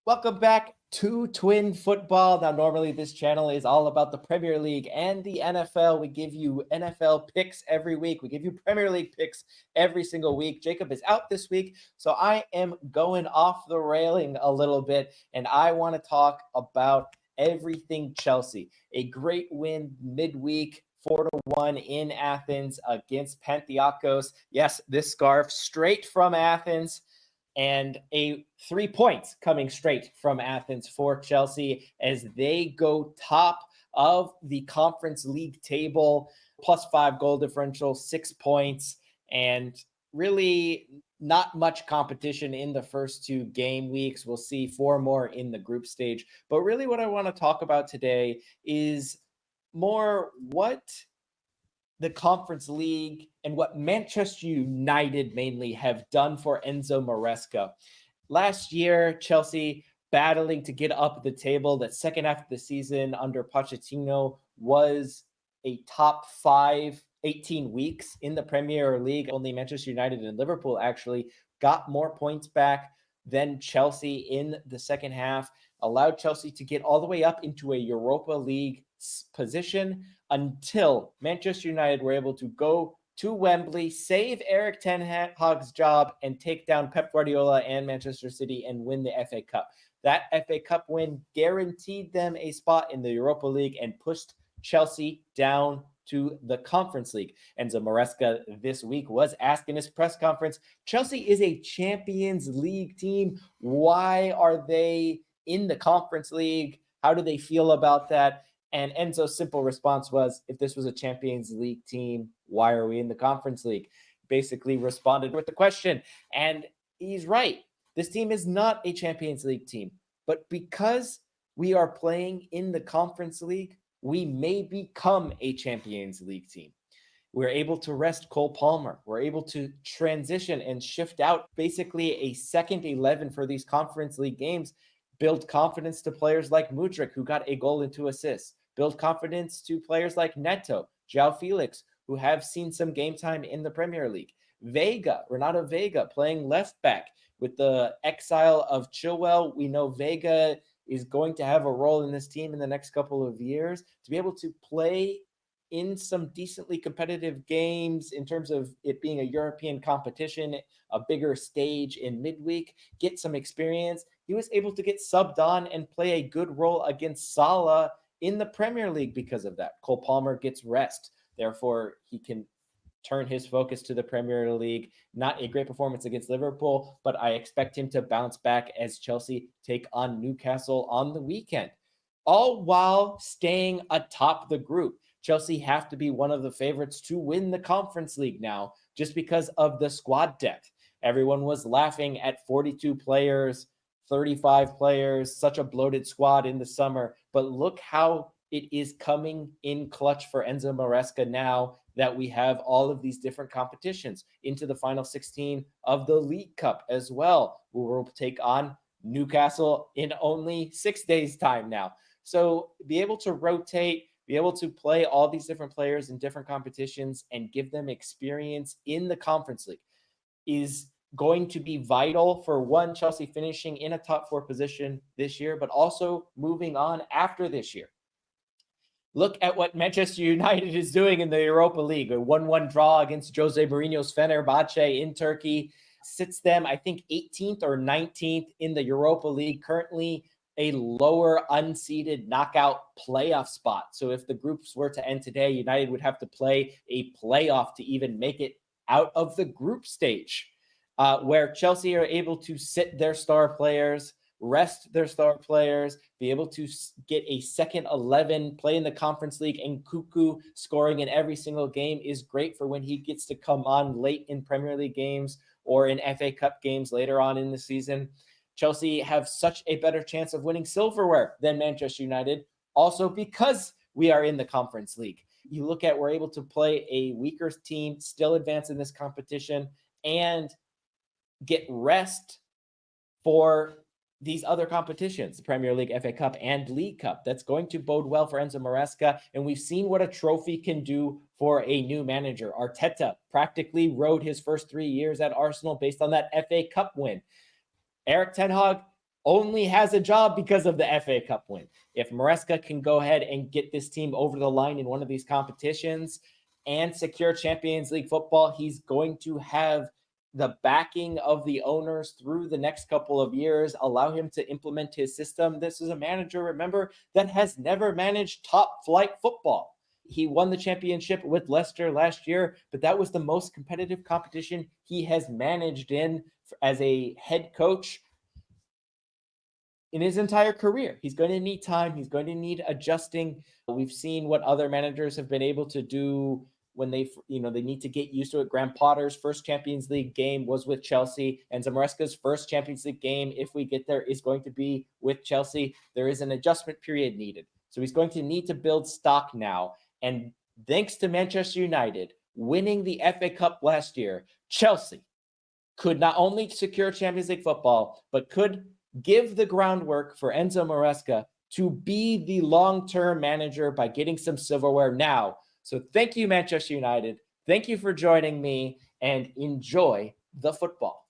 Welcome back to Twin Football. Now, normally this channel is all about the Premier League and the NFL. We give you NFL picks every week. We give you Premier League picks every single week. Jacob is out this week, so I am going off the railing a little bit, and I want to talk about everything Chelsea. A great win midweek. 4-1 in Athens against Panathinaikos. Yes, this scarf straight from Athens, and a 3 points coming straight from Athens for Chelsea as they go top of the Conference League table, +5 goal differential, 6 points, and really not much competition in the first two game weeks. We'll see 4 more in the group stage. But really what I want to talk about today is more what the Conference League and what Manchester United mainly have done for Enzo Maresca. Last year, Chelsea battling to get up the table. That second half of the season under Pochettino was a top 5 18 weeks in the Premier League. Only Manchester United and Liverpool actually got more points back than Chelsea in the second half, allowed Chelsea to get all the way up into a Europa League position until Manchester United were able to go to Wembley, save Erik ten Hag's job, and take down Pep Guardiola and Manchester City and win the FA Cup. That FA Cup win guaranteed them a spot in the Europa League and pushed Chelsea down to the Conference League. Enzo Maresca this week was asked in his press conference, Chelsea is a Champions League team. Why are they in the Conference League? How do they feel about that? And Enzo's simple response was, if this was a Champions League team, why are we in the Conference League? Basically responded with the question. And he's right. This team is not a Champions League team. But because we are playing in the Conference League, we may become a Champions League team. We're able to rest Cole Palmer. We're able to transition and shift out basically a second 11 for these Conference League games, build confidence to players like Mudryk, who got a goal and 2 assists, build confidence to players like Neto, João Felix, who have seen some game time in the Premier League. Renato Vega playing left back. With the exile of Chilwell, we know Vega is going to have a role in this team in the next couple of years. To be able to play in some decently competitive games in terms of it being a European competition, a bigger stage in midweek, get some experience. He was able to get subbed on and play a good role against Salah in the Premier League because of that. Cole Palmer gets rest. Therefore, he can turn his focus to the Premier League. Not a great performance against Liverpool, but I expect him to bounce back as Chelsea take on Newcastle on the weekend. All while staying atop the group. Chelsea have to be one of the favorites to win the Conference League now, just because of the squad depth. Everyone was laughing at 42 players, 35 players, such a bloated squad in the summer. But look how it is coming in clutch for Enzo Maresca now that we have all of these different competitions into the final 16 of the League Cup as well. We will take on Newcastle in only 6 days' time now. So be able to rotate, be able to play all these different players in different competitions and give them experience in the Conference League is going to be vital for one, Chelsea finishing in a top 4 position this year, but also moving on after this year. Look at what Manchester United is doing in the Europa League. A 1-1 draw against Jose Mourinho's Fenerbahce in Turkey sits them, I think, 18th or 19th in the Europa League, currently a lower unseeded knockout playoff spot. So if the groups were to end today, United would have to play a playoff to even make it out of the group stage, where Chelsea are able to sit their star players, rest their star players, be able to get a second 11, play in the Conference League, and Cuckoo scoring in every single game is great for when he gets to come on late in Premier League games or in FA Cup games later on in the season. Chelsea have such a better chance of winning silverware than Manchester United, also because we are in the Conference League. You look at we're able to play a weaker team, still advance in this competition, and get rest for these other competitions, the Premier League, FA Cup, and League Cup. That's going to bode well for Enzo Maresca, and we've seen what a trophy can do for a new manager. Arteta practically rode his first 3 years at Arsenal based on that FA Cup win. Erik ten Hag only has a job because of the FA Cup win. If Maresca can go ahead and get this team over the line in one of these competitions and secure Champions League football, he's going to have the backing of the owners through the next couple of years, allow him to implement his system. This is a manager, remember, that has never managed top flight football. He won the championship with Leicester last year, but that was the most competitive competition he has managed in as a head coach in his entire career. He's going to need time. He's going to need adjusting. We've seen what other managers have been able to do when they need to get used to it. Graham Potter's first Champions League game was with Chelsea, and Zamareska's first Champions League game, if we get there, is going to be with Chelsea. There is an adjustment period needed. So he's going to need to build stock now. And thanks to Manchester United winning the FA Cup last year, Chelsea could not only secure Champions League football, but could give the groundwork for Enzo Maresca to be the long-term manager by getting some silverware now. So thank you, Manchester United. Thank you for joining me, and enjoy the football.